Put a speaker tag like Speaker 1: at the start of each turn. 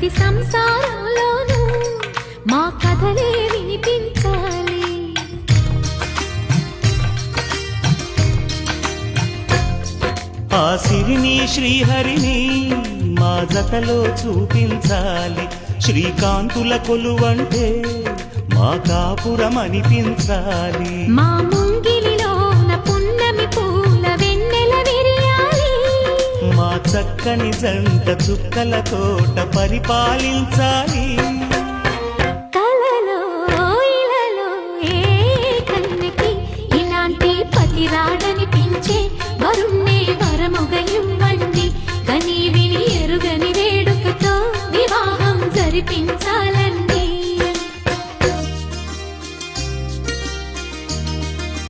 Speaker 1: ప్రతి సంసారంలోనూ మా కథలే వినిపించాలి.
Speaker 2: ఆ సిరిని శ్రీహరిని మా జతలో చూపించాలి. శ్రీకాంతుల కొలువంటే మా కాపురం అనిపించాలి.
Speaker 1: మా ముంగిలిలోన పున్నమి పూల వెన్నెల విరియాలి.
Speaker 2: మా చక్కని జంట చుక్కల తోట పరిపాలించాలి.
Speaker 1: కలలో ఇలలో ఏ కన్నెకి ఇలాంటి పతి రాడ